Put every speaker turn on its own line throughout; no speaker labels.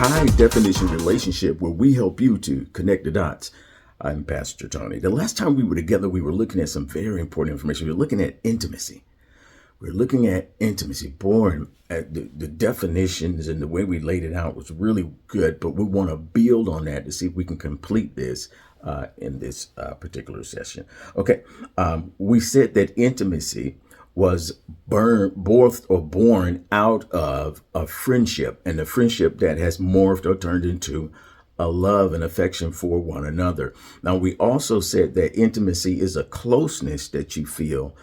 high definition relationship where we help you to connect the dots. I'm Pastor Tony. The last time we were together, we were looking at some very important information. We were looking at intimacy. We're looking at intimacy. Boy, the definitions and the way we laid it out was really good, but we want to build on that to see if we can complete this in this particular session. Okay, we said that intimacy was born out of a friendship, and the friendship that has morphed or turned into a love and affection for one another. Now, we also said that intimacy is a closeness that you feel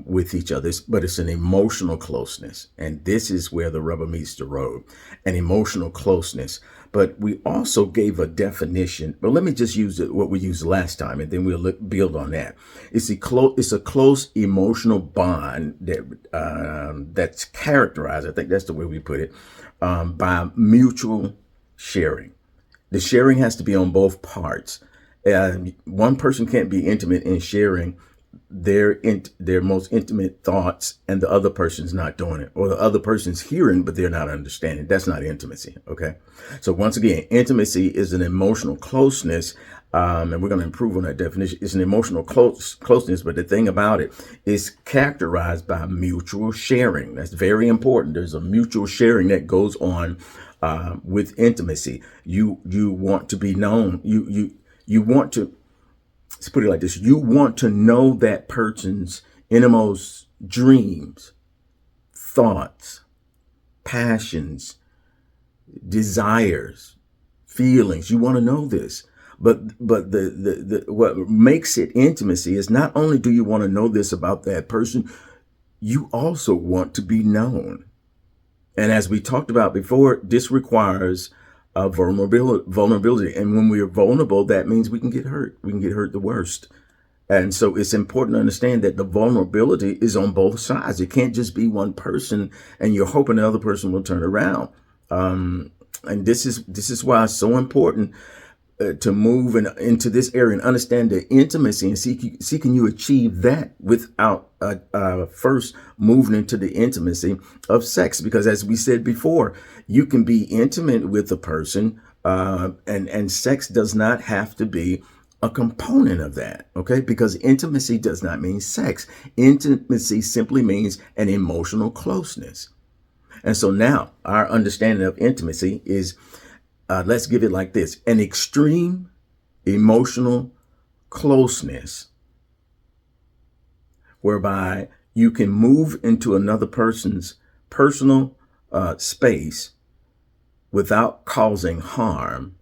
with each other, but it's an emotional closeness. And this is where the rubber meets the road, an emotional closeness. But we also gave a definition, but let me just use what we used last time, and then we'll build on that. It's a close emotional bond that's characterized, I think that's the way we put it, by mutual sharing. The sharing has to be on both parts. One person can't be intimate in sharing their most intimate thoughts and the other person's not doing it, or the other person's hearing but they're not understanding. That's not intimacy. Okay, so once again, intimacy is an emotional closeness, and we're going to improve on that definition. It's an emotional closeness, but the thing about it is characterized by mutual sharing. That's very important. There's a mutual sharing that goes on with intimacy. You want to be known. You want to, let's put it like this. You want to know that person's innermost dreams, thoughts, passions, desires, feelings. You want to know this. But the what makes it intimacy is not only do you want to know this about that person, you also want to be known. And as we talked about before, this requires vulnerability. And when we are vulnerable, that means we can get hurt. We can get hurt the worst. And so it's important to understand that the vulnerability is on both sides. It can't just be one person and you're hoping the other person will turn around. And this is why it's so important to move into this area and understand the intimacy and see can you achieve that without first moving into the intimacy of sex. Because as we said before, you can be intimate with a person and sex does not have to be a component of that. Okay, because intimacy does not mean sex. Intimacy simply means an emotional closeness. And so now our understanding of intimacy is, let's give it like this: an extreme emotional closeness whereby you can move into another person's personal space without causing harm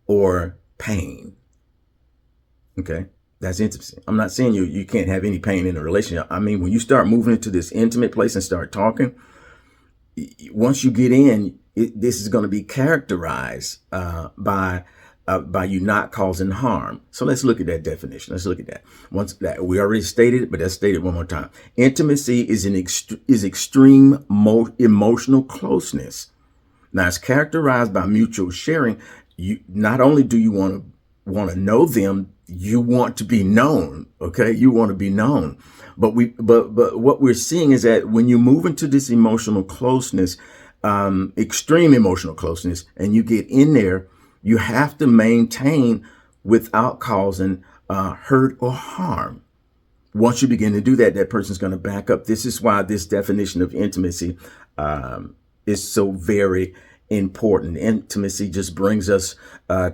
or pain. Okay, that's intimacy. I'm not saying you can't have any pain in a relationship. I mean, when you start moving into this intimate place and start talking, once you get in, this is going to be characterized by you not causing harm. So let's look at that definition. Let's look at that. Once that we already stated it, but let's state it one more time. Intimacy is extreme emotional closeness. Now it's characterized by mutual sharing. You not only do you want to know them, you want to be known. Okay, you want to be known. But what we're seeing is that when you move into this emotional closeness, extreme emotional closeness, and you get in there, you have to maintain without causing hurt or harm. Once you begin to do that, that person's going to back up. This is why this definition of intimacy is so very important. Intimacy just brings us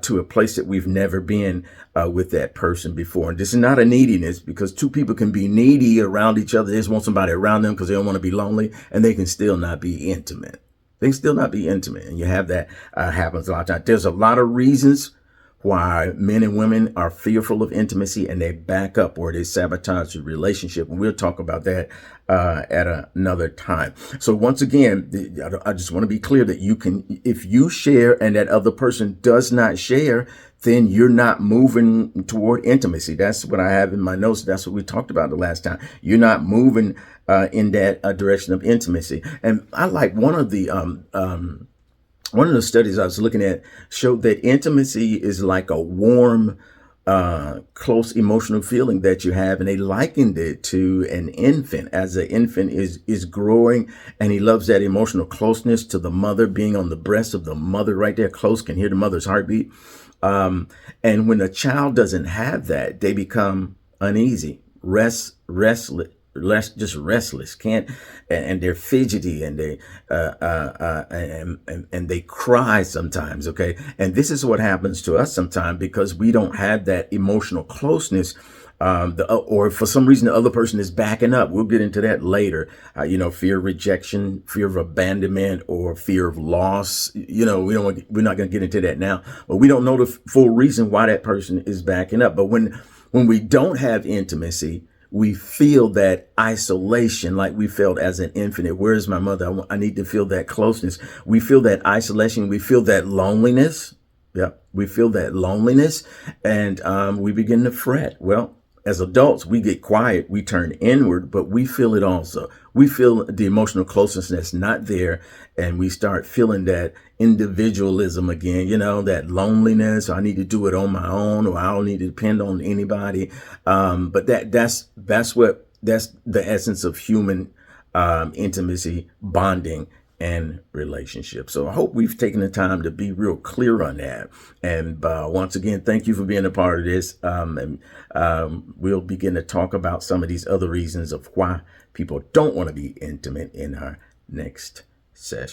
to a place that we've never been with that person before. And this is not a neediness, because two people can be needy around each other. They just want somebody around them because they don't want to be lonely, and they can still not be intimate. They can still not be intimate. And you have that happens a lot of times. There's a lot of reasons why men and women are fearful of intimacy and they back up or they sabotage the relationship. And we'll talk about that at another time. So once again, I just want to be clear that you can, if you share and that other person does not share, then you're not moving toward intimacy. That's what I have in my notes. That's what we talked about the last time. You're not moving in that direction of intimacy. And I like one of the studies I was looking at showed that intimacy is like a warm close emotional feeling that you have, and they likened it to an infant. As an infant is growing, and he loves that emotional closeness to the mother, being on the breast of the mother, right there, close, can hear the mother's heartbeat. And when a child doesn't have that, they become uneasy, restless, just restless, can't, and they're fidgety, and they and they cry sometimes. Okay, and this is what happens to us sometimes because we don't have that emotional closeness. Or for some reason the other person is backing up. We'll get into that later. Fear of rejection, fear of abandonment, or fear of loss. We're not going to get into that now, but we don't know the full reason why that person is backing up. But when we don't have intimacy, we feel that isolation like we felt as an infant. Where's my mother? I need to feel that closeness. We feel that isolation. We feel that loneliness. Yeah, we feel that loneliness, and we begin to fret. Well, as adults, we get quiet, we turn inward, but we feel it also. We feel the emotional closeness that's not there, and we start feeling that individualism again, that loneliness. I need to do it on my own, or I don't need to depend on anybody. But that's the essence of human intimacy, bonding, and relationship. So I hope we've taken the time to be real clear on that. And once again, thank you for being a part of this. And we'll begin to talk about some of these other reasons of why people don't want to be intimate in our next session.